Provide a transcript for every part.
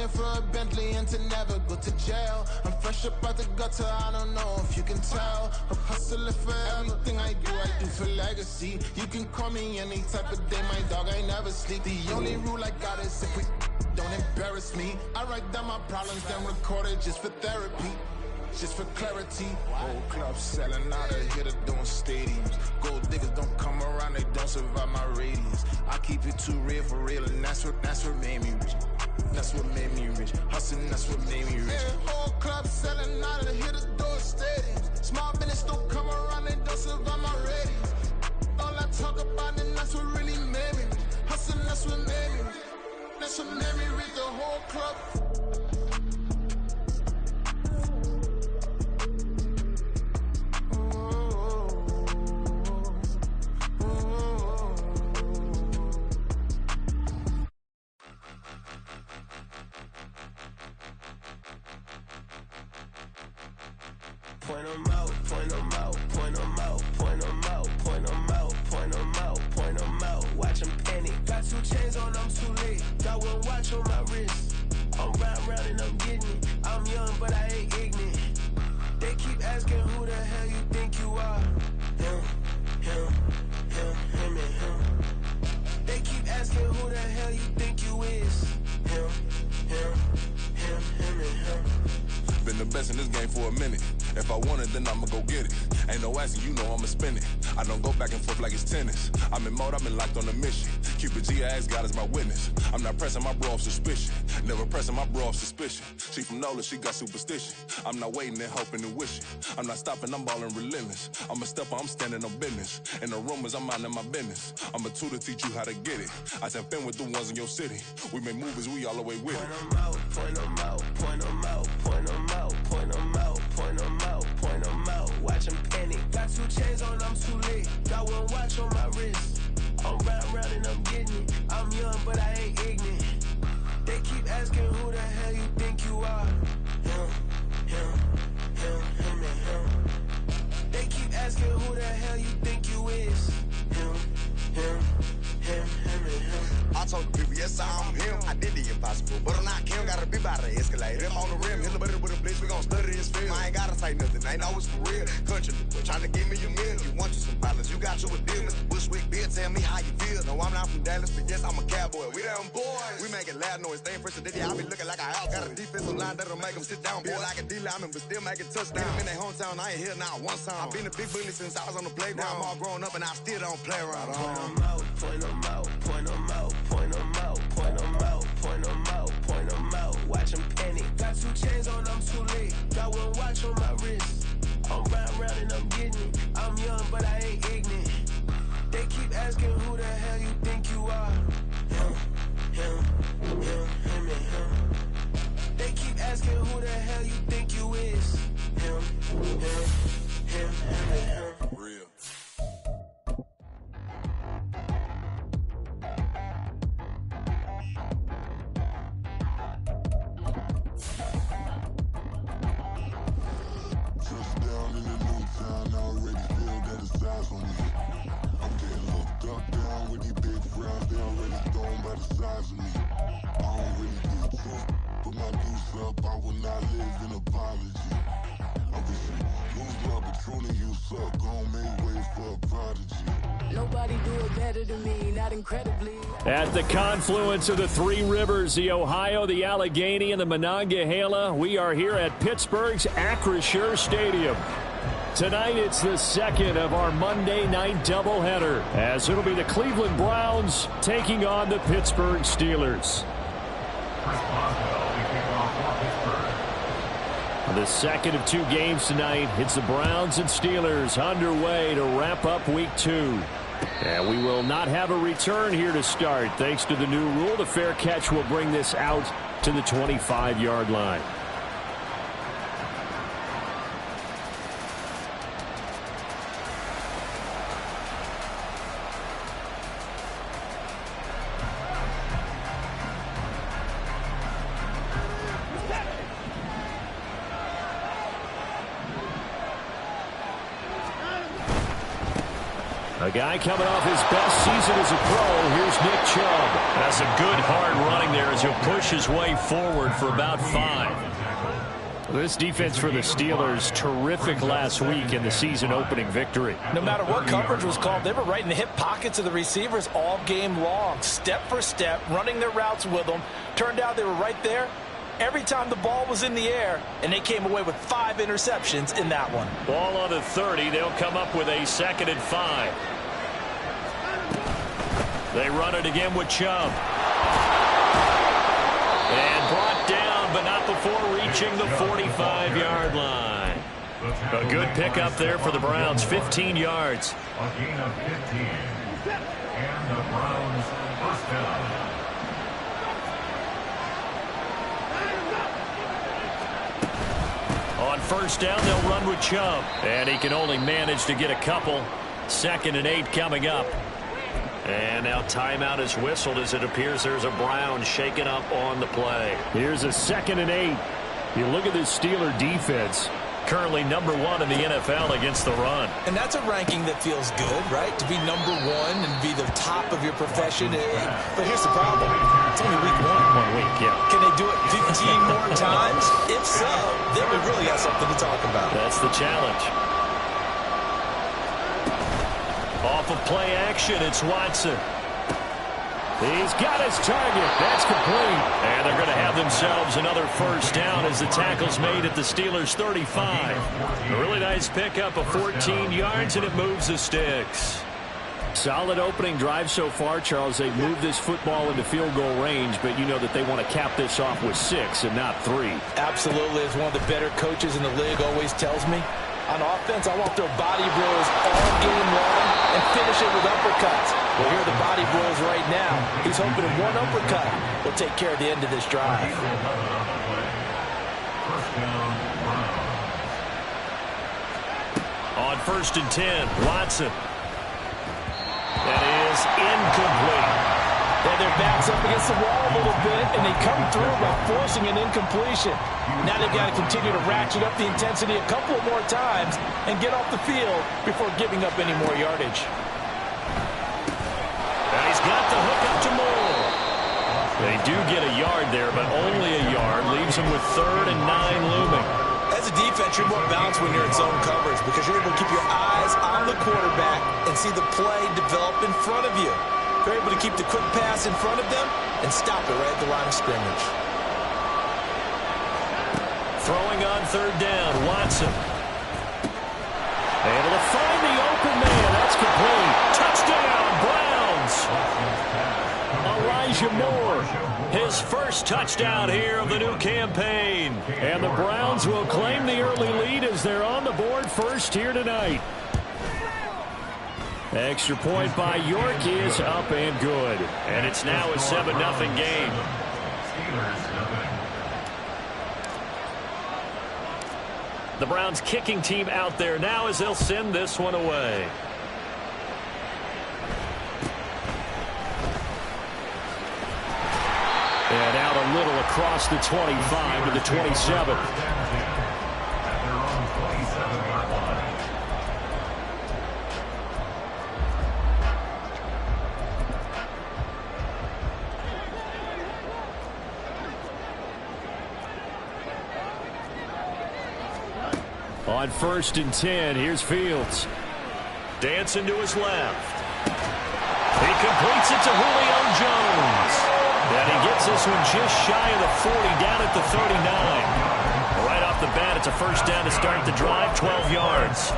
million for a Bentley and to never go to jail. I'm fresh up out the gutter, I don't know if you can tell. I'm hustling for everything I do for legacy. You can call me any type of day, my dog, I never sleep. The only rule I got is if we don't embarrass me. I write down my problems, then record it just for therapy. Just for clarity, whole club selling out of here to doing stadiums. Gold diggers don't come around, they don't survive my radius. I keep it too real for real, and that's what made me rich. That's what made me rich. Hustling, that's what made me rich. Yeah, whole club selling out of here to doing stadiums. Small business don't come around, they don't survive my radius. All I talk about, and that's what really made me rich. Hustling, that's what made me rich. That's what made me rich. The whole club. Point them out, point them out, point them out, point them out, point them out, point them out, point them out. Watch them panic. Got 2 chains on, I'm too late. Got 1 watch on my wrist. I'm round and I'm getting it. I'm young, but I ain't ignorant. They keep asking who the hell you think you are. Him, and him. They keep asking who the hell you think you is. Him, and him. Been the best in this game for a minute. If I want it, then I'ma go get it. Ain't no asking, you know I'ma spend it. I don't go back and forth like it's tennis. I'm in mode, I've been locked on a mission. Keep it G, I ask God as my witness. I'm not pressing my bro off suspicion. Never pressing my bro off suspicion. She from Nola, she got superstition. I'm not waiting and hoping and wishing. I'm not stopping, I'm balling relentless. I'm a stepper, I'm standing on business. In the rumors, I'm minding my business. I'm a tutor, teach you how to get it. I said, fin with the ones in your city. We make movies, we all the way with it. Point them out, point them out, point them out, point them out, point them out, point them out, point them out. Watch them panic. Got 2 chains on, I'm too late. Got 1 watch on my wrist. I'm round and I'm getting it. I'm young, but I ain't ignorant. They keep asking who the hell you think you are. Him, and him. They keep asking who the hell you think you is. Him, and him. I told the people, yes, I'm him. I did the impossible, but I'm not Kim. Gotta be by the escalator. I'm on the rim, hit the butter with a blitz. We gon' study this film. I ain't gotta say nothing, ain't know it's for real. Country, trying to give me a meal. You want you some violence, you got you a deal. Mr. Bushwick, Bill, tell me how you feel. No, I'm not from Dallas, but yes, I'm a cowboy. We them boys. We making loud noise, staying fresh to Diddy. I be looking like a house. Got a defensive line that'll make them sit down. Boy, like a D-lineman, but still making touchdowns. In their hometown, I ain't here now one time. I been a big bully since I was on the playground. Now I'm all grown up and I still don't play around. Point them out, point them out, point them out, point them out, point them out, point them out, point them out. Watch them panic. Got 2 chains on, I'm too late. Got 1 watch on my wrist. I'm round and I'm getting it. I'm young, but I ain't ignorant. They keep asking who the hell you think you are. Him, and him. They keep asking who the hell you think you is. Him, and him. Real. Touchdown in the new town, I already feel that it's eyes on me. I'm getting looked up down with these big frowns, they already thrown by the size of me. I don't really get tough, put my deuce up, I will not live in apology. I wish you lose love, but truly you suck, gon' make way for a prodigy. Nobody do it better than me, not incredibly. At the confluence of the 3 rivers, the Ohio, the Allegheny, and the Monongahela, we are here at Pittsburgh's Acrisure Stadium. Tonight, it's the second of our Monday night doubleheader, as it'll be the Cleveland Browns taking on the Pittsburgh Steelers. The second of 2 games tonight. It's the Browns and Steelers underway to wrap up week 2. And we will not have a return here to start. Thanks to the new rule, the fair catch will bring this out to the 25-yard line. guy coming off his best season as a pro, here's Nick Chubb. That's a good hard running there as he'll push his way forward for about 5. This defense for the Steelers, terrific last week in the season-opening victory. No matter what coverage was called, they were right in the hip pockets of the receivers all game long, step for step, running their routes with them. Turned out they were right there every time the ball was in the air, and they came away with 5 interceptions in that one. Ball on the 30. They'll come up with a 2nd and 5. They run it again with Chubb. And brought down, but not before reaching the 45-yard line. A good pickup there for the Browns, 15 yards. A gain of 15. And the Browns first down. On first down, they'll run with Chubb. And he can only manage to get a couple. 2nd and 8 coming up. And now timeout is whistled as it appears there's a Brown shaken up on the play. Here's a 2nd and 8. You look at this Steeler defense, currently number 1 in the NFL against the run. And that's a ranking that feels good, right? To be number 1 and be the top of your profession. But here's the problem. It's only week 1. 1 week, yeah. Can they do it 15 more times? If so, then we really got something to talk about. That's the challenge. Off of play action, it's Watson. He's got his target. That's complete. And they're going to have themselves another first down as the tackle's made at the Steelers' 35. A really nice pickup of 14 yards, and it moves the sticks. Solid opening drive so far, Charles. They've moved this football into field goal range, but you know that they want to cap this off with 6 and not 3. Absolutely. As one of the better coaches in the league always tells me, on offense, I want their body blows all game long and finish it with uppercuts. Well, here are the body blows right now. He's hoping that one uppercut will take care of the end of this drive. On 1st and 10, Watson. That is incomplete. And their back's up against the wall a little bit, and they come through by forcing an incompletion. Now they've got to continue to ratchet up the intensity a couple more times and get off the field before giving up any more yardage. And he's got the hook up to Moore. They do get a yard there, but only a yard. Leaves them with 3rd and 9 looming. As a defense, you're more balanced when you're in zone coverage because you're able to keep your eyes on the quarterback and see the play develop in front of you. They're able to keep the quick pass in front of them and stop it right at the line of scrimmage. Throwing on 3rd down, Watson. Able to find the open man. That's complete. Touchdown, Browns. Elijah Moore, his first touchdown here of the new campaign. And the Browns will claim the early lead as they're on the board first here tonight. Extra point by York is up and good. And it's now a 7-0 game. The Browns kicking team out there now as they'll send this one away. And out a little across the 25 to the 27. On 1st and 10, here's Fields. Dancing to his left. He completes it to Julio Jones. And he gets this one just shy of the 40, down at the 39. Right off the bat, it's a first down to start the drive, 12 yards.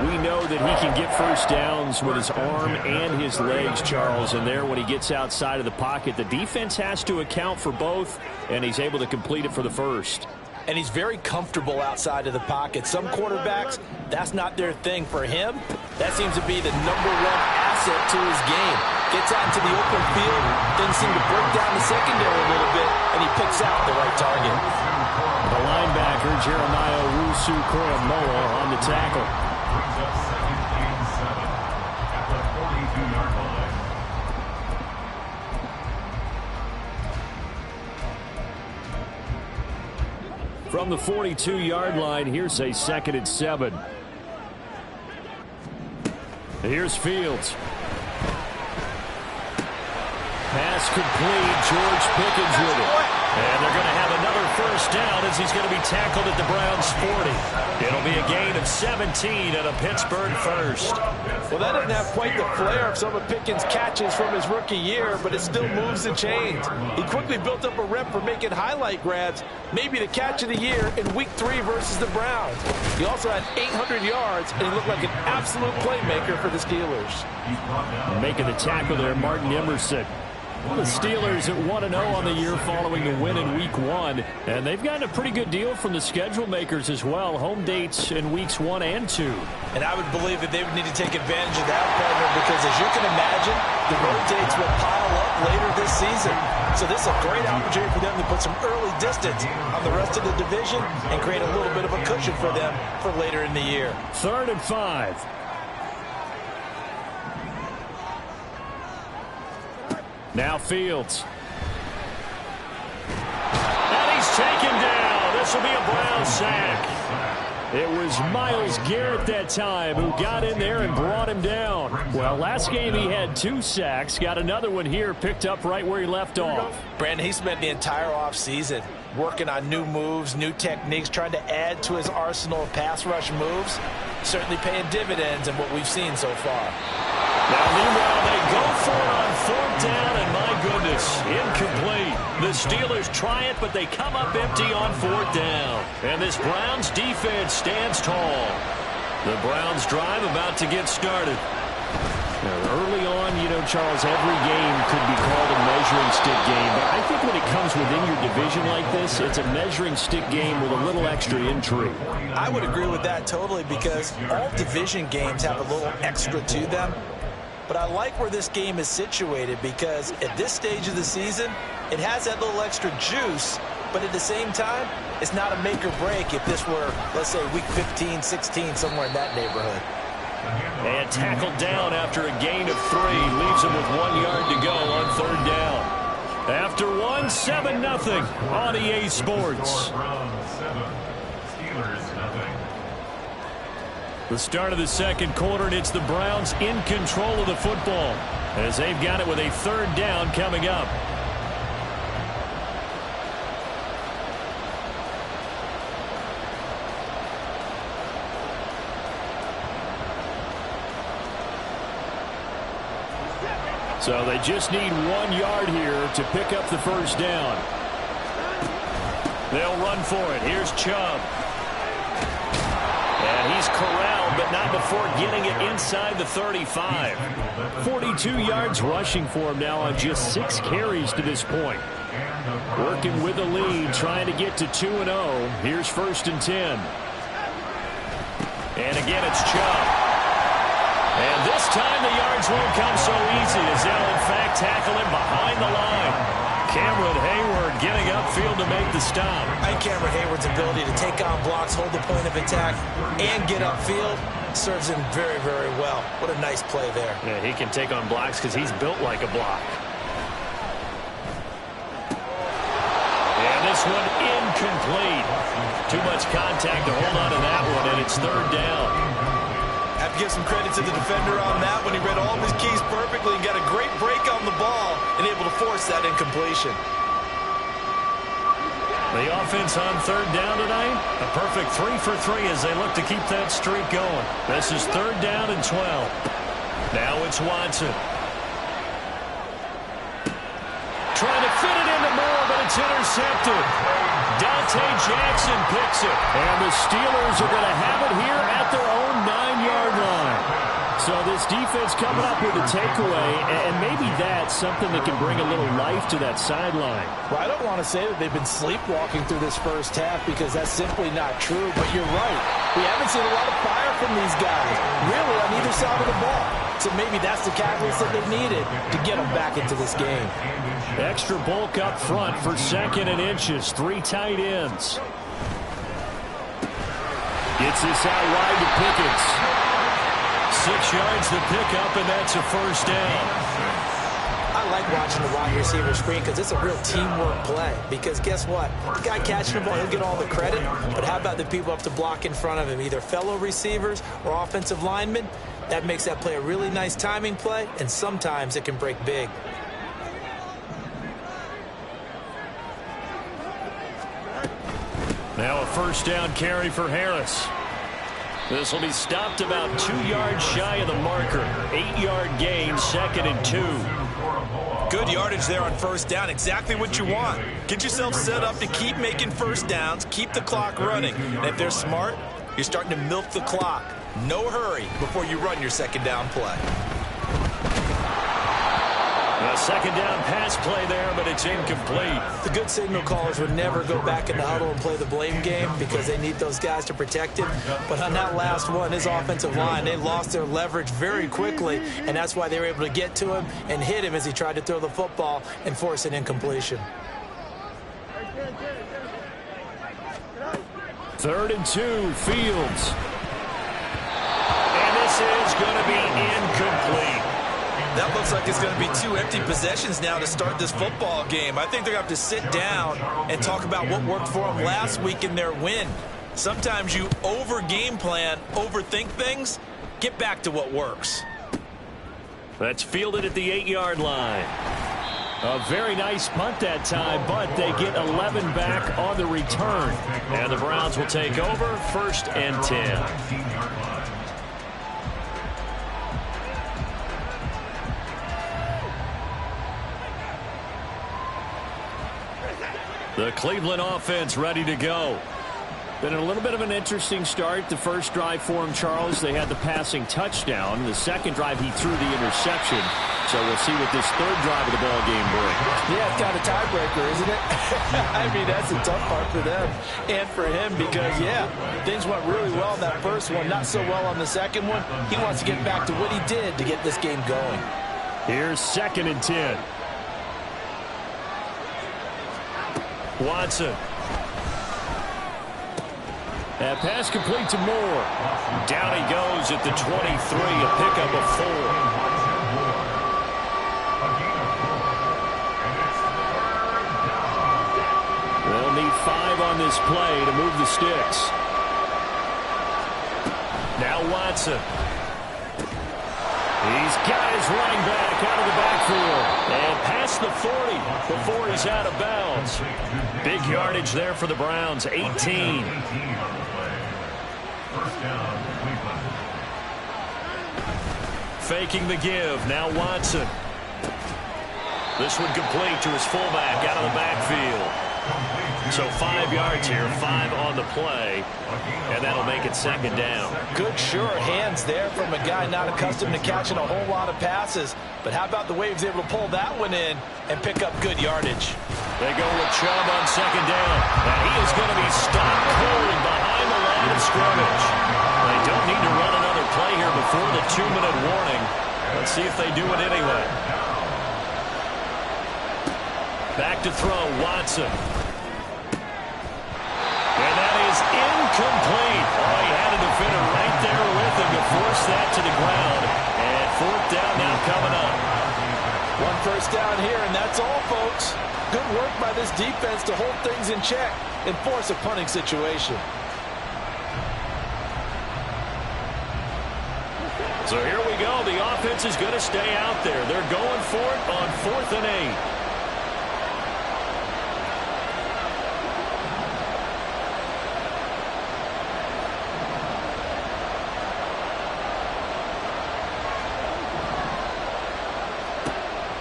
We know that he can get first downs with his arm and his legs, Charles, and there when he gets outside of the pocket, the defense has to account for both, and he's able to complete it for the first. And he's very comfortable outside of the pocket. Some quarterbacks, that's not their thing. For him, that seems to be the #1 asset to his game. Gets out into the open field, doesn't seem to break down the secondary a little bit, and he picks out the right target. The linebacker, Jeremiah Owusu-Koramoah, on the tackle. From the 42-yard line, here's a 2nd and 7. Here's Fields. Pass complete. George Pickens with it. And they're going to have another first down as he's going to be tackled at the Browns' 40. It'll be a gain of 17 and a Pittsburgh first. Well, that doesn't have quite the flair of some of Pickens' catches from his rookie year, but it still moves the chains. He quickly built up a rep for making highlight grabs, maybe the catch of the year in Week 3 versus the Browns. He also had 800 yards, and he looked like an absolute playmaker for the Steelers. Making the tackle there, Martin Emerson. Well, the Steelers at 1-0 on the year following the win in Week 1. And they've gotten a pretty good deal from the schedule makers as well. Home dates in Weeks 1 and 2. And I would believe that they would need to take advantage of that, partner, because as you can imagine, the road dates will pile up later this season. So this is a great opportunity for them to put some early distance on the rest of the division and create a little bit of a cushion for them for later in the year. 3rd and 5. Now Fields. And he's taken down. This will be a Brown sack. It was Myles Garrett that time who got in there and brought him down. Well, last game he had 2 sacks. Got another one here, picked up right where he left off. Brandon, he spent the entire offseason working on new moves, new techniques, trying to add to his arsenal of pass rush moves. Certainly paying dividends in what we've seen so far. Now, meanwhile, they go for it on 4th down, and my goodness, incomplete. The Steelers try it, but they come up empty on 4th down. And this Browns defense stands tall. The Browns drive about to get started. Now, early on, you know, Charles, every game could be called a measuring stick game. But I think when it comes within your division like this, it's a measuring stick game with a little extra intrigue. I would agree with that totally, because all division games have a little extra to them. But I like where this game is situated, because at this stage of the season, it has that little extra juice, but at the same time, it's not a make or break if this were, let's say, week 15, 16, somewhere in that neighborhood. And tackled down after a gain of 3. Leaves him with 1 yard to go on 3rd down. After 1, 7-0 on EA Sports. The start of the 2nd quarter, and it's the Browns in control of the football as they've got it with a 3rd down coming up. So they just need 1 yard here to pick up the 1st down. They'll run for it. Here's Chubb. And he's corralled, but not before getting it inside the 35. 42 yards rushing for him now on just 6 carries to this point. Working with the lead, trying to get to 2-0. Here's 1st and 10. And again, it's Chubb. And this time the yards won't come so easy as they'll, in fact, tackle him behind the line. Cameron Hayward getting upfield to make the stop. I think Cameron Hayward's ability to take on blocks, hold the point of attack, and get upfield serves him very, very well. What a nice play there. Yeah, he can take on blocks because he's built like a block. And this one incomplete. Too much contact to hold on to that one, and it's 3rd down. I have to give some credit to the defender on that when he read all of his keys perfectly and got a great break on the ball and able to force that incompletion. The offense on 3rd down tonight, a perfect 3 for 3 as they look to keep that streak going. This is 3rd down and 12. Now it's Watson. Trying to fit it into Moore, but it's intercepted. Dante Jackson picks it. And the Steelers are going to have it here at their own 9-yard line. So this defense coming up with a takeaway, and maybe that's something that can bring a little life to that sideline. Well, I don't want to say that they've been sleepwalking through this first half, because that's simply not true, but you're right. We haven't seen a lot of fire from these guys, really, on either side of the ball. So maybe that's the catalyst that they needed to get them back into this game. Extra bulk up front for 2nd and inches. 3 tight ends. Gets this out wide to Pickens. 6 yards to pick up, and that's a 1st down. I like watching the wide receiver screen because it's a real teamwork play. Because guess what? The guy catching the ball, he'll get all the credit. But how about the people up to block in front of him, either fellow receivers or offensive linemen? That makes that play a really nice timing play, and sometimes it can break big. Now a first down carry for Harris. This will be stopped about 2 yards shy of the marker. 8-yard gain, 2nd and 2. Good yardage there on first down. Exactly what you want. Get yourself set up to keep making first downs, keep the clock running. And if they're smart, you're starting to milk the clock. No hurry before you run your second down play. A second down pass play there, but it's incomplete. The good signal callers would never go back in the huddle and play the blame game because they need those guys to protect him. But on that last one, his offensive line, they lost their leverage very quickly, and that's why they were able to get to him and hit him as he tried to throw the football and force an incompletion. 3rd and 2, Fields. And this is going to be incomplete. That looks like it's going to be 2 empty possessions now to start this football game. I think they're going to have to sit down and talk about what worked for them last week in their win. Sometimes you over-game plan, overthink things. Get back to what works. That's fielded at the 8-yard line. A very nice punt that time, but they get 11 back on the return. And the Browns will take over, 1st and 10. The Cleveland offense ready to go. Been a little bit of an interesting start. The first drive for him, Charles, they had the passing touchdown. The second drive, he threw the interception. So we'll see what this 3rd drive of the ball game brings. Yeah, it's kind of a tiebreaker, isn't it? I mean, that's the tough part for them and for him because, yeah, things went really well in that first one, not so well on the second one. He wants to get back to what he did to get this game going. Here's 2nd and 10. Watson. That pass complete to Moore. Down he goes at the 23, a pickup of 4. They'll need 5 on this play to move the sticks. Now Watson. He's got his running back out of the backfield. And past the 40 before he's out of bounds. Big yardage there for the Browns, 18. Faking the give, now Watson. This one complete to his fullback out of the backfield. So 5 yards here, 5 on the play, and that'll make it 2nd down. Good, sure hands there from a guy not accustomed to catching a whole lot of passes. But how about the way he was able to pull that one in and pick up good yardage? They go with Chubb on 2nd down, and he is going to be stopped cold behind the line of scrimmage. They don't need to run another play here before the 2-minute warning. Let's see if they do it anyway. Back to throw, Watson. And that is incomplete. Oh, he had a defender right there with him to force that to the ground. And 4th down now coming up. 1 first down here, and that's all, folks. Good work by this defense to hold things in check and force a punting situation. So here we go. The offense is going to stay out there. They're going for it on 4th and 8.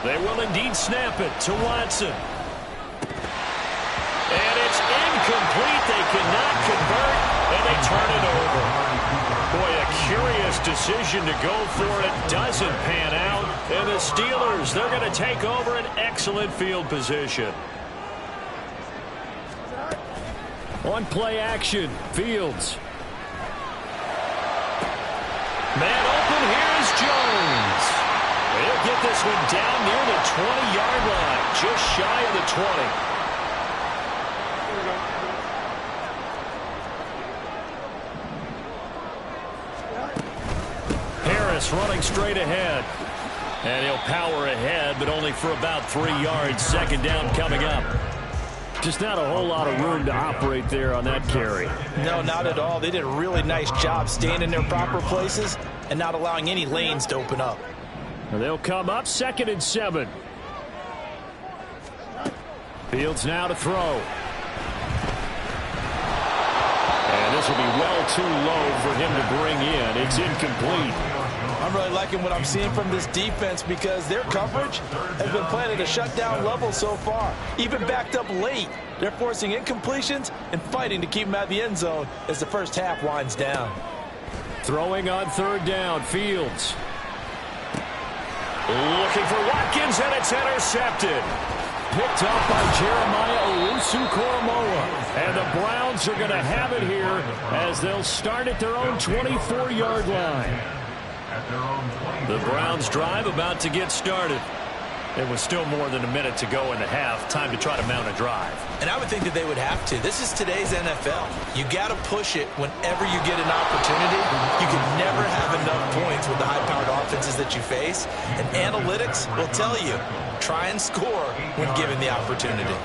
They will indeed snap it to Watson. And it's incomplete. They cannot convert, and they turn it over. Boy, a curious decision to go for it. Doesn't pan out. And the Steelers, they're going to take over an excellent field position. On play action, Fields. Man open, here's Jones. He'll get this one down near the 20-yard line, just shy of the 20. Harris running straight ahead. And he'll power ahead, but only for about 3 yards. 2nd down coming up. Just not a whole lot of room to operate there on that carry. No, not at all. They did a really nice job staying in their proper places and not allowing any lanes to open up. And they'll come up 2nd and 7. Fields now to throw. And this will be well too low for him to bring in. It's incomplete. I'm really liking what I'm seeing from this defense because their coverage has been playing at a shutdown level so far. Even backed up late, they're forcing incompletions and fighting to keep them out of the end zone as the first half winds down. Throwing on 3rd down, Fields. Looking for Watkins, and it's intercepted. Picked up by Jeremiah Owusu-Koramoah. And the Browns are going to have it here as they'll start at their own 24-yard line. The Browns drive about to get started. It was still more than a minute to go in the half. Time to try to mount a drive. And I would think that they would have to. This is today's NFL. You got to push it whenever you get an opportunity. You can never have enough points with the high-powered offenses that you face. And analytics will tell you, try and score when given the opportunity.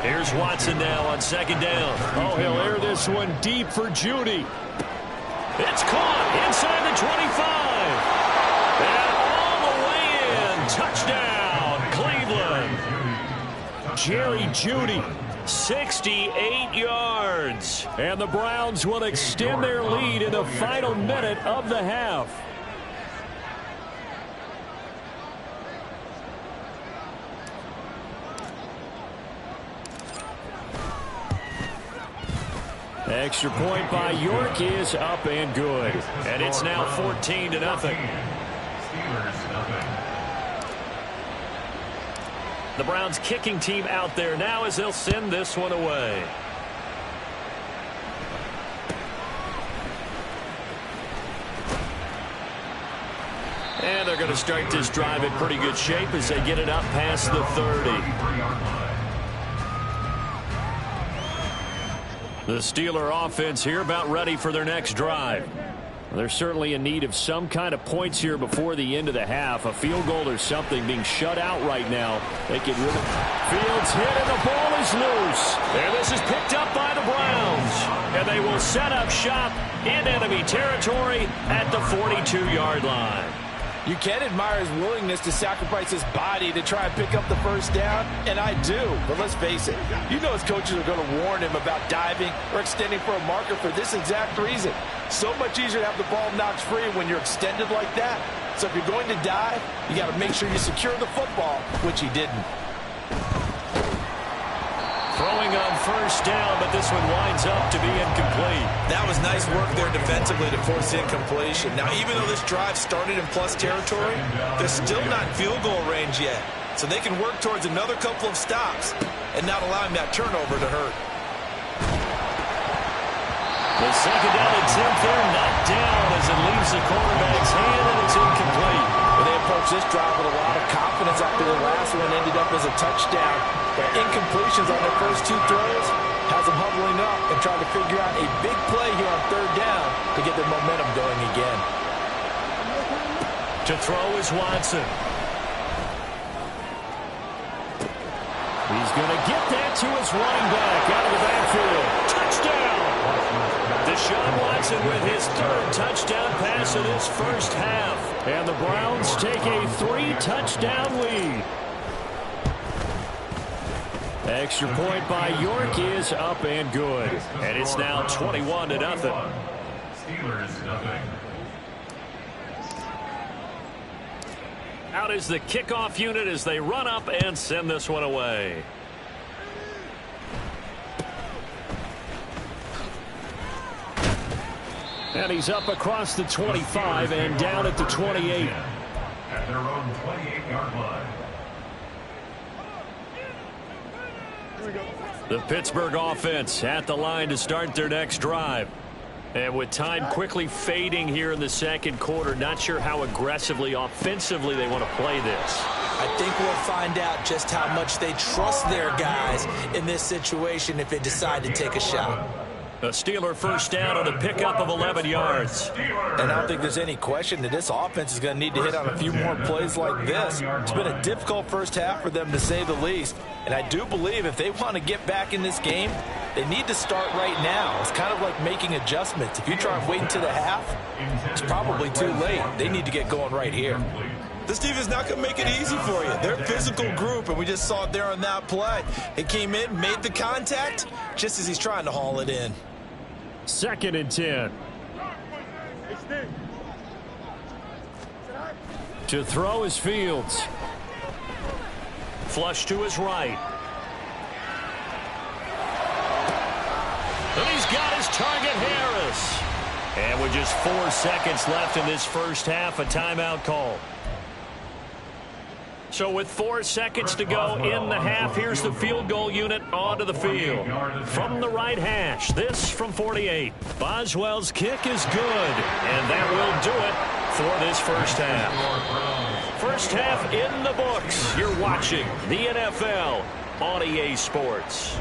Here's Watson now on 2nd down. Oh, he'll air this one deep for Judy. It's caught inside the 25. And all the way in. Touchdown, Cleveland. Jerry Judy, 68 yards. And the Browns will extend their lead in the final minute of the half. Extra point by York is up and good. And it's now 14-0. The Browns kicking team out there now as they'll send this one away. And they're going to start this drive in pretty good shape as they get it up past the 30. The Steeler offense here about ready for their next drive. They're certainly in need of some kind of points here before the end of the half. A field goal or something being shut out right now. They get rid of Fields hit and the ball is loose. And this is picked up by the Browns. And they will set up shop in enemy territory at the 42-yard line. You can admire his willingness to sacrifice his body to try and pick up the first down, and I do. But let's face it, you know his coaches are going to warn him about diving or extending for a marker for this exact reason. So much easier to have the ball knocked free when you're extended like that. So if you're going to dive, you got to make sure you secure the football, which he didn't. Throwing on first down, but this one winds up to be incomplete. That was nice work there defensively to force incompletion. Now, even though this drive started in plus territory, they're still not field goal range yet. So they can work towards another couple of stops and not allowing that turnover to hurt. The second down attempt there knocked down as it leaves the quarterback's hand, and it's incomplete. Well, they approached this drive with a lot of confidence after the last one ended up as a touchdown. But incompletions on their first two throws has them huddling up and trying to figure out a big play here on third down to get their momentum going again. To throw is Watson. He's going to get that to his running back out of the backfield. Touchdown! Deshaun Watson with his third touchdown pass of this first half. And the Browns take a 3-touchdown lead. Extra point by York is up and good. And it's now 21-0. Steelers nothing. Out is the kickoff unit as they run up and send this one away. And he's up across the 25 and down at the 28. At their own 28-yard line. The Pittsburgh offense at the line to start their next drive. And with time quickly fading here in the second quarter, not sure how aggressively, offensively they want to play this. I think we'll find out just how much they trust their guys in this situation if they decide to take a shot. A Steeler first down on a pickup of 11 yards. And I don't think there's any question that this offense is going to need to hit on a few more plays like this. It's been a difficult first half for them, to say the least. And I do believe if they want to get back in this game, they need to start right now. It's kind of like making adjustments. If you try and wait until the half, it's probably too late. They need to get going right here. This defense is not going to make it easy for you. They're a physical group, and we just saw it there on that play. It came in, made the contact, just as he's trying to haul it in. 2nd and 10. To throw is Fields. Flush to his right. And he's got his target, Harris. And with just 4 seconds left in this first half, a timeout call. So with 4 seconds to go in the half, here's the field goal unit onto the field. From the right hash, this from 48. Boswell's kick is good, and that will do it for this first half. First half in the books. You're watching the NFL on EA Sports.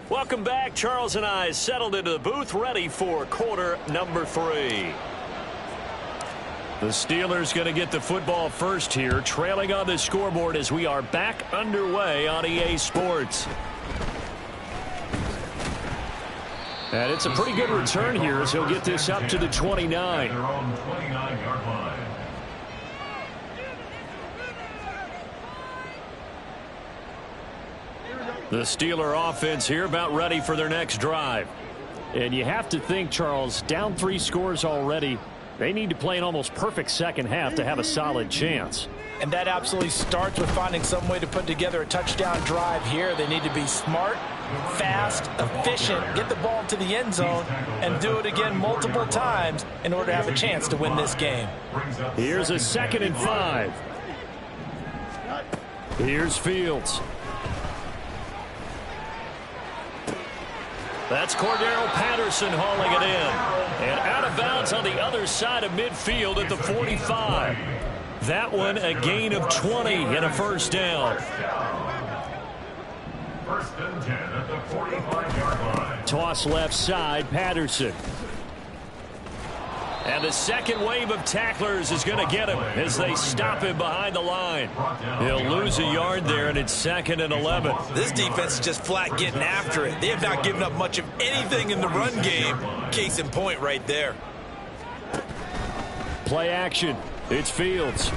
Welcome back. Charles and I settled into the booth, ready for quarter number 3. The Steelers going to get the football first here, trailing on the scoreboard as we are back underway on EA Sports. And it's a pretty good return here as he'll get this up to the 29. Their own 29-yard line. The Steeler offense here about ready for their next drive. And you have to think, Charles, down 3 scores already. They need to play an almost perfect second half to have a solid chance. And that absolutely starts with finding some way to put together a touchdown drive here. They need to be smart, fast, efficient, get the ball to the end zone, and do it again multiple times in order to have a chance to win this game. Here's a 2nd and 5. Here's Fields. That's Cordero Patterson hauling it in. And out of bounds on the other side of midfield at the 45. That one a gain of 20 and a first down. First and 10 at the 45-yard line. Toss left side, Patterson. And the second wave of tacklers is going to get him as they stop him behind the line. He'll lose a yard there, and it's 2nd and 11. This defense is just flat getting after it. They have not given up much of anything in the run game. Case in point right there. Play action. It's Fields.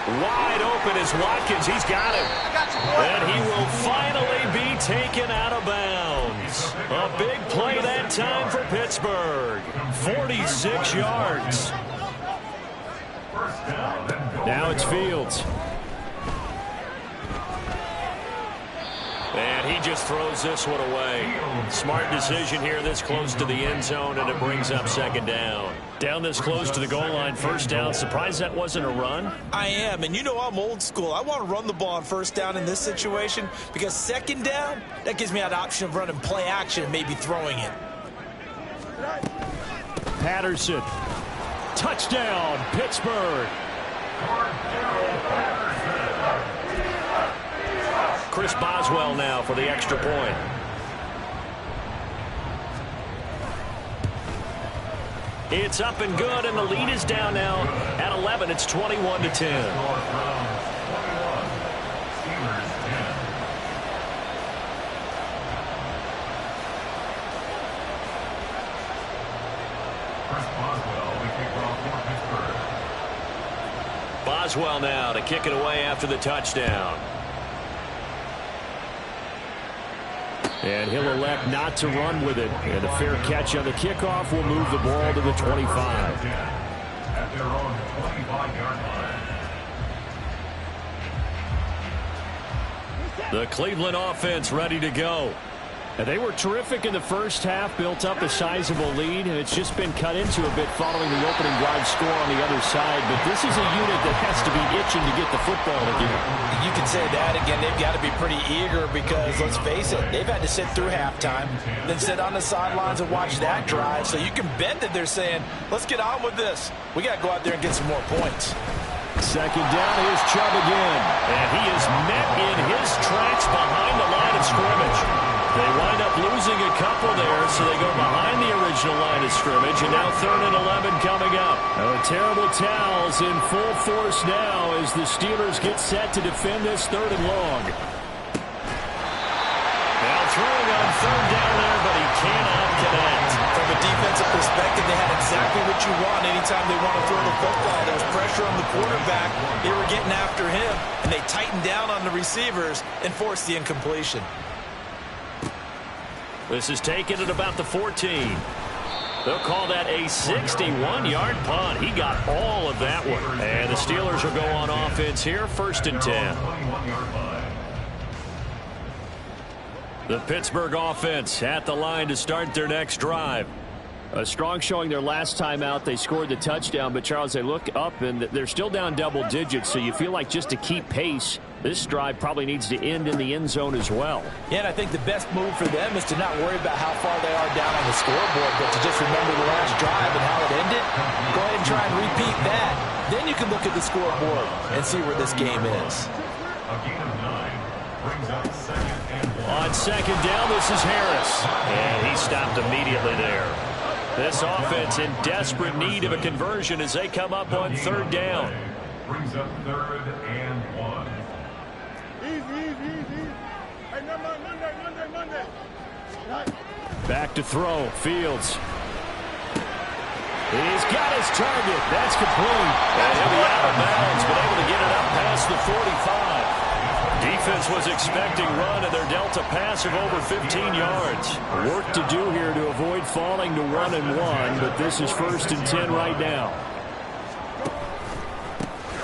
Wide open is Watkins. He's got him. And he will finally be taken out of bounds. A big play that time for Pittsburgh. 46 yards. Now it's Fields. And he just throws this one away. Smart decision here this close to the end zone, and it brings up 2nd down. Down this close to the goal line, first down. Surprised that wasn't a run? I am, and you know I'm old school. I want to run the ball on first down in this situation because 2nd down, that gives me that option of running play action and maybe throwing it. Patterson. Touchdown, Pittsburgh. Chris Boswell now for the extra point. It's up and good, and the lead is down now at 11. It's 21-10. Boswell now to kick it away after the touchdown. And he'll elect not to run with it. And a fair catch on the kickoff will move the ball to the 25. At their own 25-yard line. The Cleveland offense ready to go. They were terrific in the first half, built up a sizable lead, and it's just been cut into a bit following the opening drive score on the other side. But this is a unit that has to be itching to get the football again. You can say that again. They've got to be pretty eager because, let's face it, they've had to sit through halftime, then sit on the sidelines and watch that drive. So you can bet that they're saying, let's get on with this. We got to go out there and get some more points. Second down, here's Chubb again. And he is met in his tracks behind the line of scrimmage. They wind up losing a couple there, so they go behind the original line of scrimmage, and now 3rd and 11 coming up. Terrible towels in full force now as the Steelers get set to defend this 3rd and long. Now throwing on 3rd down there, but he cannot connect. From a defensive perspective, they had exactly what you want anytime they want to throw the football. There was pressure on the quarterback. They were getting after him, and they tightened down on the receivers and forced the incompletion. This is taken at about the 14. They'll call that a 61-yard punt. He got all of that one. And the Steelers will go on offense here, 1st and 10. The Pittsburgh offense at the line to start their next drive. A strong showing their last time out. They scored the touchdown, but Charles, they look up and they're still down double digits, so you feel like just to keep pace, this drive probably needs to end in the end zone as well. Yeah, and I think the best move for them is to not worry about how far they are down on the scoreboard, but to just remember the last drive and how it ended. Go ahead and try and repeat that. Then you can look at the scoreboard and see where this game is. A gain of 9 brings up 2nd and 1. On 2nd down, this is Harris. And he stopped immediately there. This offense in desperate need of a conversion as they come up on 3rd down. Brings up 3rd and 1. Back to throw. Fields. He's got his target. That's complete. And he'll be out of bounds, but able to get it up past the 45. Defense was expecting run, and they're dealt a pass of over 15 yards. Work to do here to avoid falling to 1 and 1, but this is 1st and 10 right now.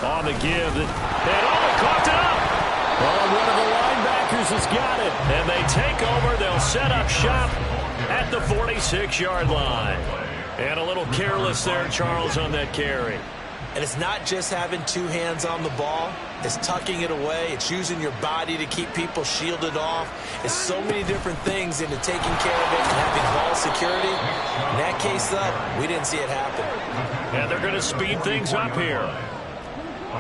On the give. And they caught it up. Well, one of the linebackers has got it. And they take over. They'll set up shop at the 46-yard line. And a little careless there, Charles, on that carry. And it's not just having 2 hands on the ball. It's tucking it away. It's using your body to keep people shielded off. It's so many different things into taking care of it and having ball security. In that case, though, we didn't see it happen. And they're going to speed things up here. A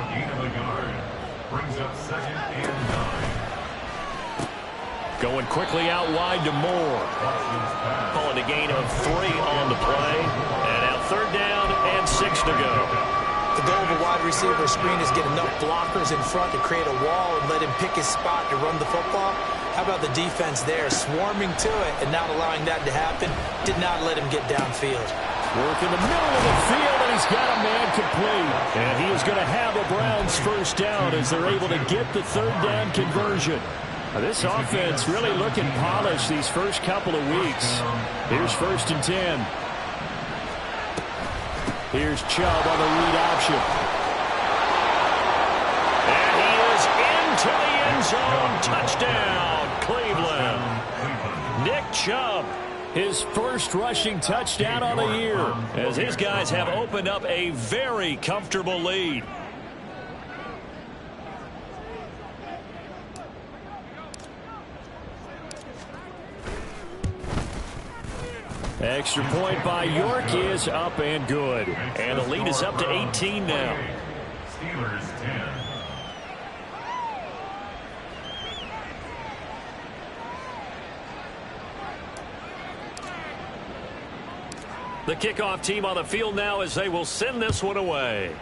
gain of a yard brings up 2nd and 9. Going quickly out wide to Moore. Calling a gain of 3 on the play. And now 3rd down and 6 to go. The goal of a wide receiver screen is get enough blockers in front to create a wall and let him pick his spot to run the football. How about the defense there, swarming to it and not allowing that to happen? Did not let him get downfield. Work in the middle of the field, and he's got a man complete. And he is going to have the Browns 1st down as they're able to get the 3rd down conversion. This offense really looking polished these first couple of weeks. Here's 1st and 10. Here's Chubb on the read option. And he is into the end zone. Touchdown, Cleveland. Nick Chubb, his first rushing touchdown on the year, as his guys have opened up a very comfortable lead. Extra point by York is up and good. And the lead is up to 18 now. Steelers 10. The kickoff team on the field now as they will send this one away.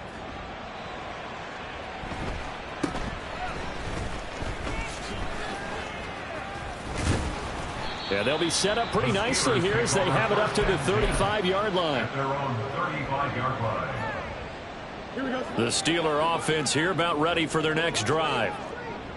Yeah, they'll be set up pretty nicely here as they have it up to the 35-yard line. They're on the 35-yard line. The Steeler offense here about ready for their next drive.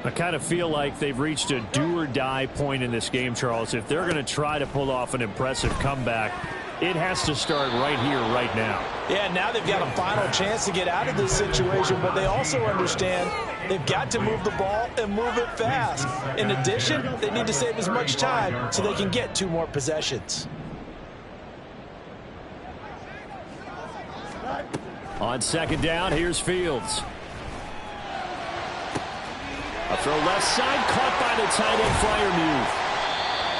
I kind of feel like they've reached a do-or-die point in this game, Charles. If they're going to try to pull off an impressive comeback, it has to start right here, right now. Yeah, now they've got a final chance to get out of this situation, but they also understand They've got to move the ball and move it fast. In addition, they need to save as much time so they can get 2 more possessions. On second down, here's Fields. A throw left side, caught by the tight end, Freiermuth.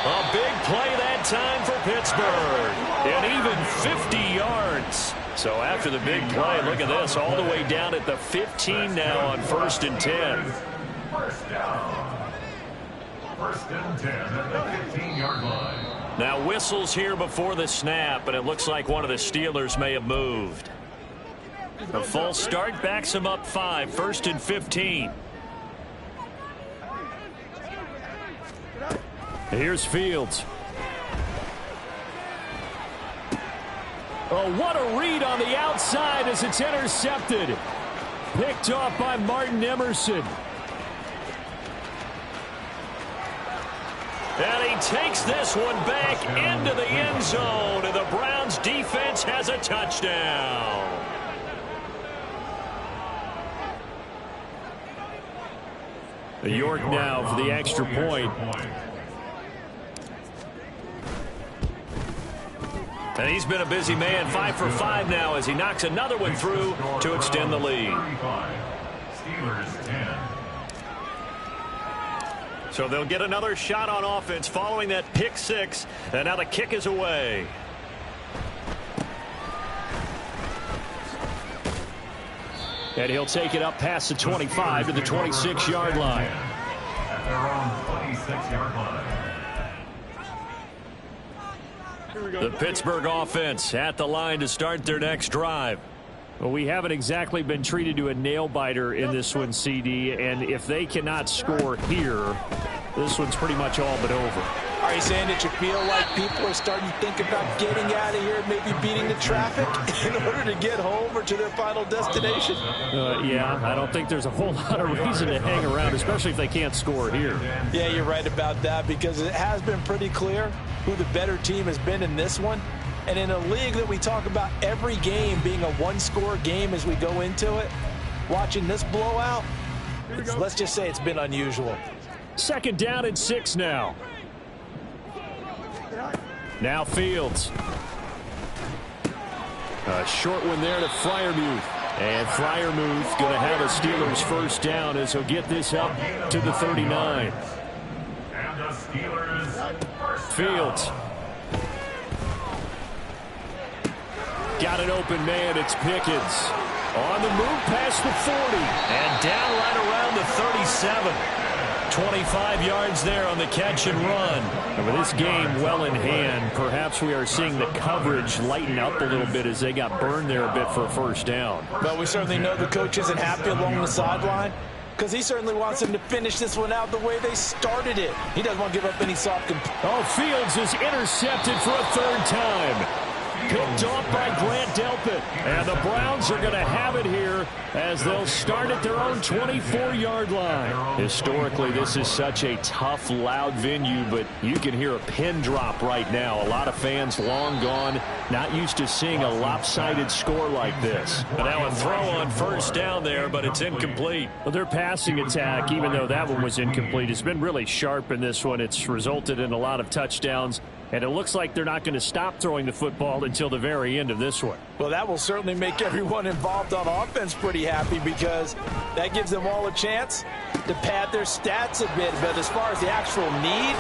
A big play that time for Pittsburgh. And even 50 yards. So after the big play, look at this, all the way down at the 15 now on 1st and 10. First down. 1st and 10 at the 15-yard line. Now whistles here before the snap, and it looks like one of the Steelers may have moved. A false start backs him up 5, 1st and 15. Here's Fields. Oh, what a read on the outside as it's intercepted. Picked off by Martin Emerson. And he takes this one back into the end zone, and the Browns defense has a touchdown. York now for the extra point. And he's been a busy man, 5 for 5 now as he knocks another one through to extend the lead. Steelers 10. So they'll get another shot on offense following that pick 6, and now the kick is away. And he'll take it up past the 25 to the 26-yard line. At their own 26-yard line. The Pittsburgh offense at the line to start their next drive. Well, we haven't exactly been treated to a nail-biter in this one, CD, and if they cannot score here, this one's pretty much all but over. Are you saying that you feel like people are starting to think about getting out of here, maybe beating the traffic in order to get home or to their final destination? Yeah, I don't think there's a whole lot of reason to hang around, especially if they can't score here. Yeah, you're right about that, because it has been pretty clear who the better team has been in this one. And in a league that we talk about every game being a one-score game as we go into it, watching this blowout, let's just say it's been unusual. Second down and 6 now. Now Fields. A short one there to Freiermuth. And Freiermuth going to have a Steelers first down as he'll get this up to the 39. And the Steelers first Fields. Got an open man. It's Pickens. On the move past the 40. And down right around the 37. 25 yards there on the catch and run. And with this game well in hand, perhaps we are seeing the coverage lighten up a little bit as they got burned there a bit for a first down. But we certainly know the coach isn't happy along the sideline, because he certainly wants them to finish this one out the way they started it. He doesn't want to give up any soft Fields is intercepted for a 3rd time. Picked off by Grant Delpit. And the Browns are going to have it here as they'll start at their own 24-yard line. Historically, this is such a tough, loud venue, but you can hear a pin drop right now. A lot of fans long gone, not used to seeing a lopsided score like this. But now a throw on first down there, but it's incomplete. Well, their passing attack, even though that one was incomplete, has been really sharp in this one. It's resulted in a lot of touchdowns. And it looks like they're not going to stop throwing the football until the very end of this one. Well, that will certainly make everyone involved on offense pretty happy, because that gives them all a chance to pad their stats a bit. But as far as the actual need,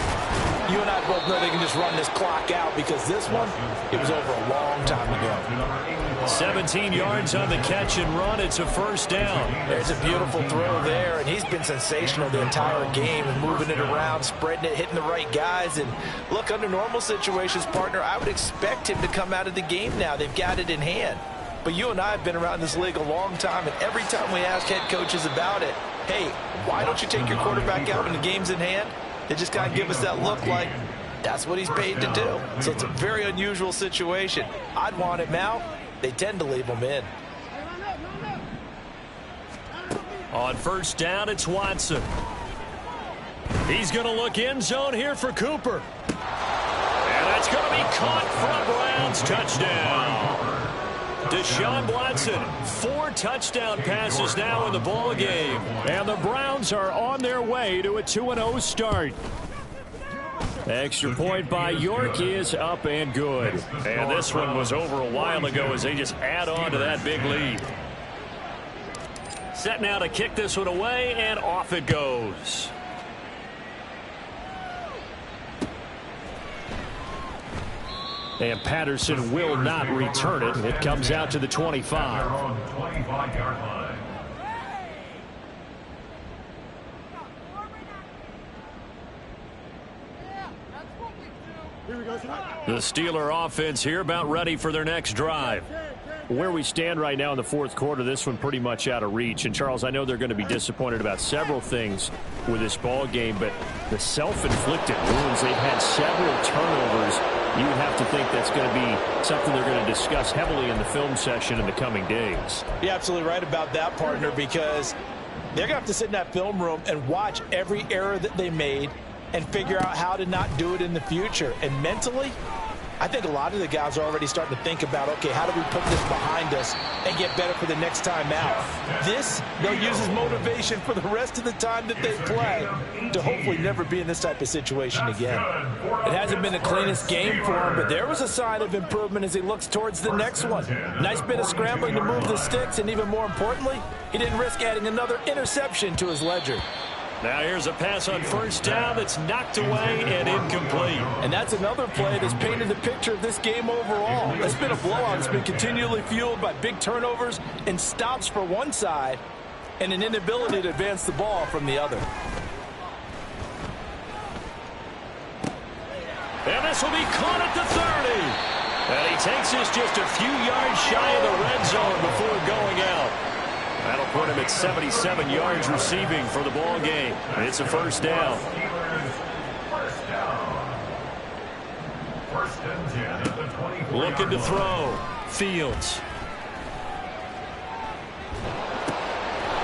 you and I both know they can just run this clock out, because this one, it was over a long time ago. 17 yards on the catch and run. It's a first down. There's a beautiful throw there, and he's been sensational the entire game, and moving it around, spreading it, hitting the right guys. And look, under normal situations, partner, I would expect him to come out of the game now. They've got it in hand. But you and I have been around this league a long time, and every time we ask head coaches about it, hey, why don't you take your quarterback out when the game's in hand? They just kind of give us that look like that's what he's paid to do. So it's a very unusual situation. I'd want him out. They tend to leave him in. On first down, it's Watson. He's going to look end zone here for Cooper. And that's going to be caught for a Browns touchdown. Deshaun Watson, 4 touchdown passes now in the ball game. And the Browns are on their way to a 2-0 start. Extra point by York is up and good. And this one was over a while ago as they just add on to that big lead. Set now to kick this one away, and off it goes. And Patterson will not return it. It comes out to the 25. The Steeler offense here about ready for their next drive. Where we stand right now in the fourth quarter, this one pretty much out of reach. And, Charles, I know they're going to be disappointed about several things with this ball game, but the self-inflicted wounds, they've had several turnovers. You would have to think that's going to be something they're going to discuss heavily in the film session in the coming days. You're absolutely right about that, partner, because they're going to have to sit in that film room and watch every error that they made and figure out how to not do it in the future. And mentally, I think a lot of the guys are already starting to think about, okay, how do we put this behind us and get better for the next time out? This, they'll use as motivation for the rest of the time that they play to hopefully never be in this type of situation again. It hasn't been the cleanest game for him, but there was a sign of improvement as he looks towards the next one. Nice bit of scrambling to move the sticks, and even more importantly, he didn't risk adding another interception to his ledger. Now here's a pass on first down that's knocked away and incomplete. And that's another play that's painted the picture of this game overall. It's been a blowout. It's been continually fueled by big turnovers and stops for one side and an inability to advance the ball from the other. And this will be caught at the 30. And he takes this just a few yards shy of the red zone before going out. That'll put him at 77 yards receiving for the ball game. It's a first down. Looking to throw. Fields.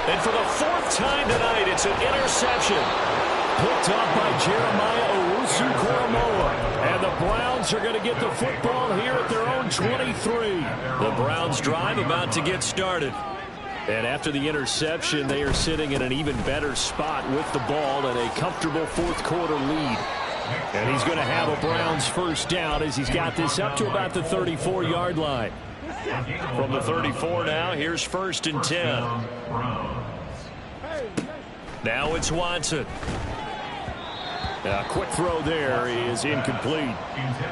And for the 4th time tonight, it's an interception. Picked up by Jeremiah Owusu-Koramoah. And the Browns are going to get the football here at their own 23. The Browns drive about to get started. And after the interception, they are sitting in an even better spot with the ball and a comfortable fourth quarter lead. And he's going to have a Browns first down as he's got this up to about the 34-yard line. From the 34 now, here's 1st and 10. Now it's Watson. A quick throw there is incomplete.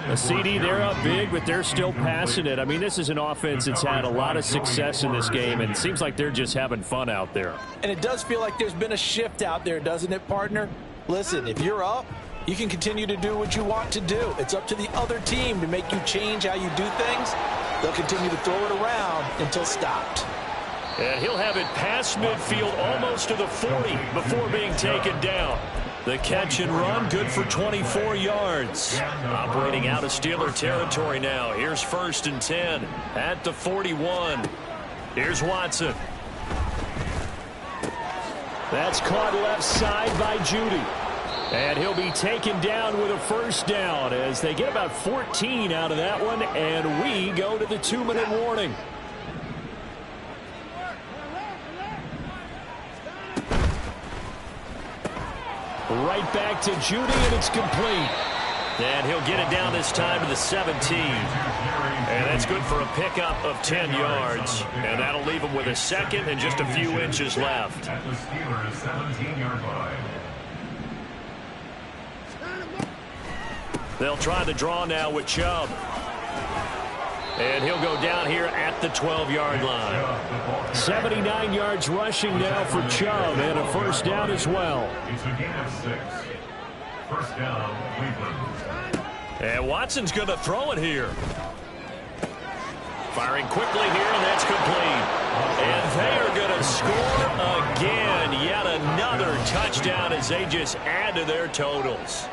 A CD, they're up big, but they're still passing it. I mean, this is an offense that's had a lot of success in this game, and it seems like they're just having fun out there. And it does feel like there's been a shift out there, doesn't it, partner? Listen, if you're up, you can continue to do what you want to do. It's up to the other team to make you change how you do things. They'll continue to throw it around until stopped. And he'll have it past midfield almost to the 40 before being taken down. The catch and run, good for 24 yards. Operating out of Steeler territory now. Here's 1st and 10 at the 41. Here's Watson. That's caught left side by Judy. And he'll be taken down with a first down as they get about 14 out of that one, and we go to the 2-minute warning. Right back to Judy, and it's complete. And he'll get it down this time to the 17. And that's good for a pickup of 10 yards. And that'll leave him with a second and just a few inches left. At the Steelers' 17-yard line. They'll try the draw now with Chubb. And he'll go down here at the 12-yard line. 79 yards rushing now for Chubb, and a first down as well. It's a gain of 6. First down, Cleveland. And Watson's going to throw it here. Firing quickly here, and that's complete. And they are going to score again. Yet another touchdown as they just add to their totals.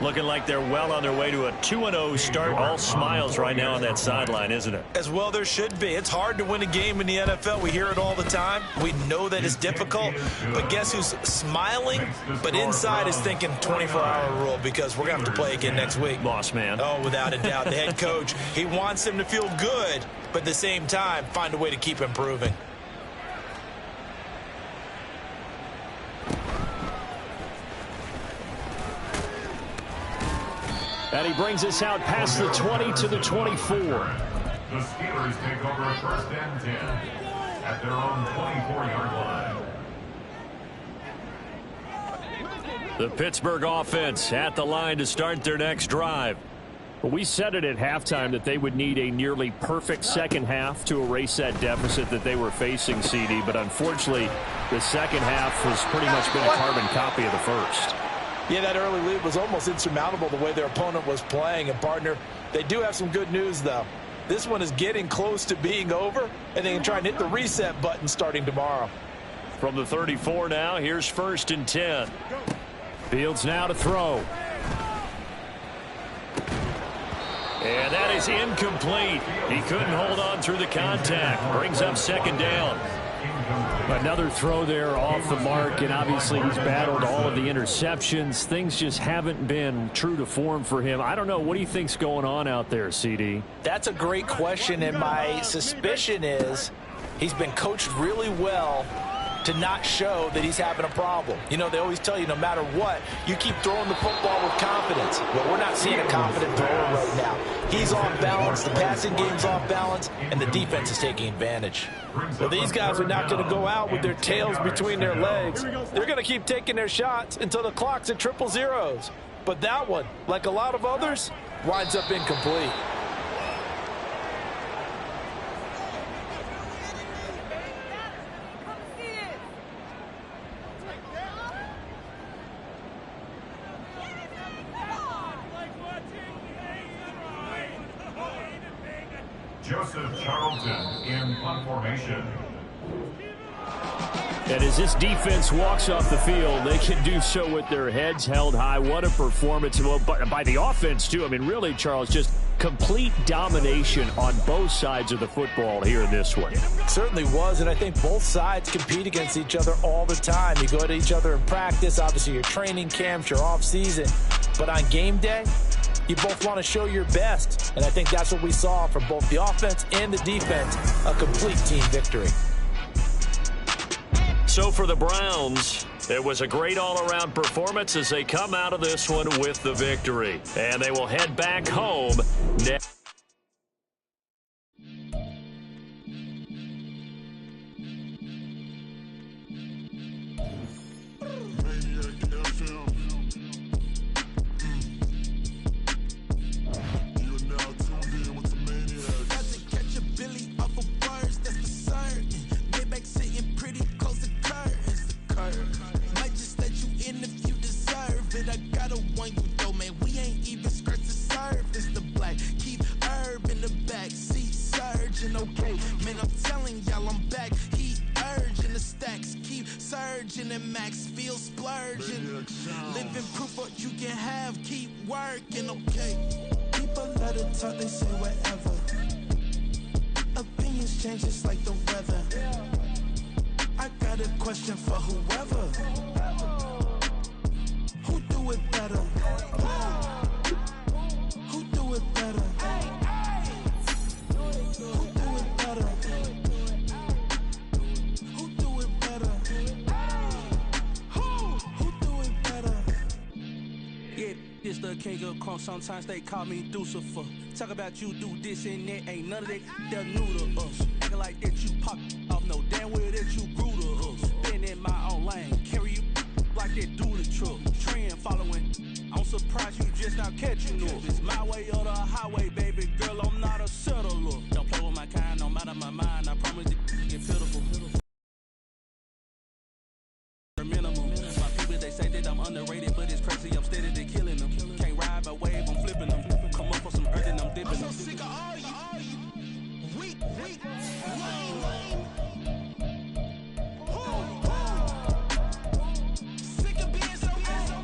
Looking like they're well on their way to a 2-0 start. All smiles right now on that sideline, isn't it? As well there should be. It's hard to win a game in the NFL. We hear it all the time. We know that it's difficult. But guess who's smiling? But inside is thinking 24-hour rule because we're going to have to play again next week. Boss man. Oh, without a doubt. The head coach, he wants them to feel good, but at the same time, find a way to keep improving. And he brings us out past the 20 to the 24. The Steelers take over first and 10 at their own 24-yard line. The Pittsburgh offense at the line to start their next drive. We said it at halftime that they would need a nearly perfect second half to erase that deficit that they were facing, CD. But unfortunately, the second half has pretty much been a carbon copy of the first. Yeah, that early lead was almost insurmountable the way their opponent was playing. And, partner, they do have some good news, though. This one is getting close to being over, and they can try and hit the reset button starting tomorrow. From the 34 now, here's first and 10. Fields now to throw. And that is incomplete. He couldn't hold on through the contact. Brings up second down. Another throw there off the mark, and obviously he's battled all of the interceptions. Things just haven't been true to form for him. I don't know. What do you think's going on out there, CD? That's a great question, and my suspicion is he's been coached really well to not show that he's having a problem. You know, they always tell you no matter what, you keep throwing the football with confidence. Well, we're not seeing a confident thrower right now. He's off balance, the passing game's off balance, and the defense is taking advantage. Well, these guys are not going to go out with their tails between their legs. They're going to keep taking their shots until the clock's at 000. But that one, like a lot of others, winds up incomplete. Joseph Charlton in punt formation. And as this defense walks off the field, they can do so with their heads held high. What a performance by the offense, too. I mean, really, Charles, just complete domination on both sides of the football here in this one. Certainly was, and I think both sides compete against each other all the time. You go to each other in practice, obviously your training camps, your off season, but on game day, you both want to show your best, and I think that's what we saw from both the offense and the defense, a complete team victory. So for the Browns, it was a great all-around performance as they come out of this one with the victory. And they will head back home next. Sometimes they call me Lucifer. Talk about you do this and that. Ain't none of that. They're new to us. Acting like that you pop off. No damn well that you grew to us. Been in my own lane. Carry you like that do the truck. Trend following. I'm surprised you just not catching up. It's my way or the highway, baby girl. I'm not a settler. Don't play with my kind. No matter my mind. I promise you get pitiful. Minimum. My people, they say that I'm underrated, but it's crazy. I'm steady to killing them. Can't ride my wave, I'm flipping them. Come up for some earth and I'm dipping them. I'm so sick of all you. Weak, lame. Sick of being so man.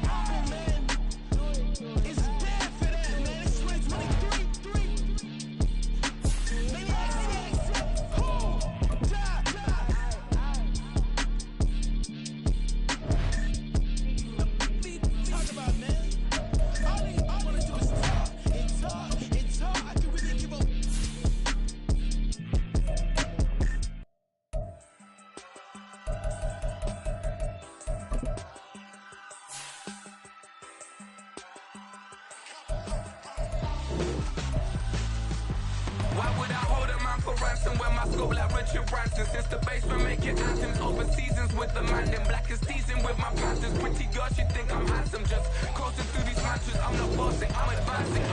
bound for ransom. When my scope like Richard Branson. Since the basement making anthems. Over seasons with the man. Then black is teasing with my panthers. Pretty girl, she think I'm handsome. Just coasting through these matches. I'm not bossing, I'm advancing.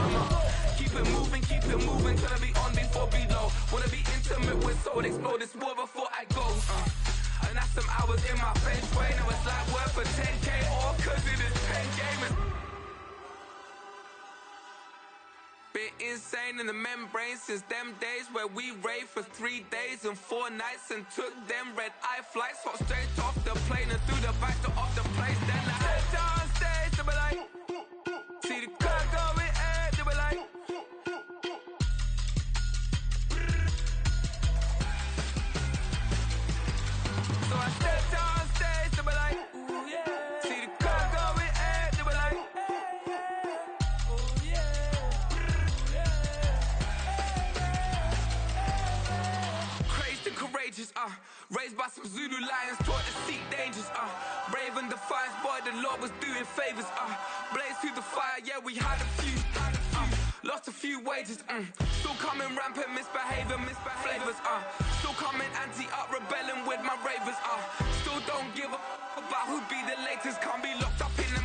Keep it moving, tryna be on before below. Wanna be intimate with soul, explore this war before I go. And that's some hours in my bench way. Now it's like work for 10K, all cause it is 10 gamers. Been insane in the membrane since them days where we raved for 3 days and 4 nights and took them red-eye flights. Hot straight off the plane and through the back door of the place. Then I head down stage, they be like, see the car going air, they be like, so I step down stage, they be like, ooh yeah, see the car going air, they be like, ooh yeah, crazed and courageous, raised by some Zulu lions, taught to seek dangers, brave and defiant, boy, the Lord was doing favors, blaze through the fire, yeah, we had a few, lost a few wages, still coming rampant, misbehaving, flavors, still coming anti-up, rebelling with my ravers, still don't give a about who'd be the latest, can't be locked up in the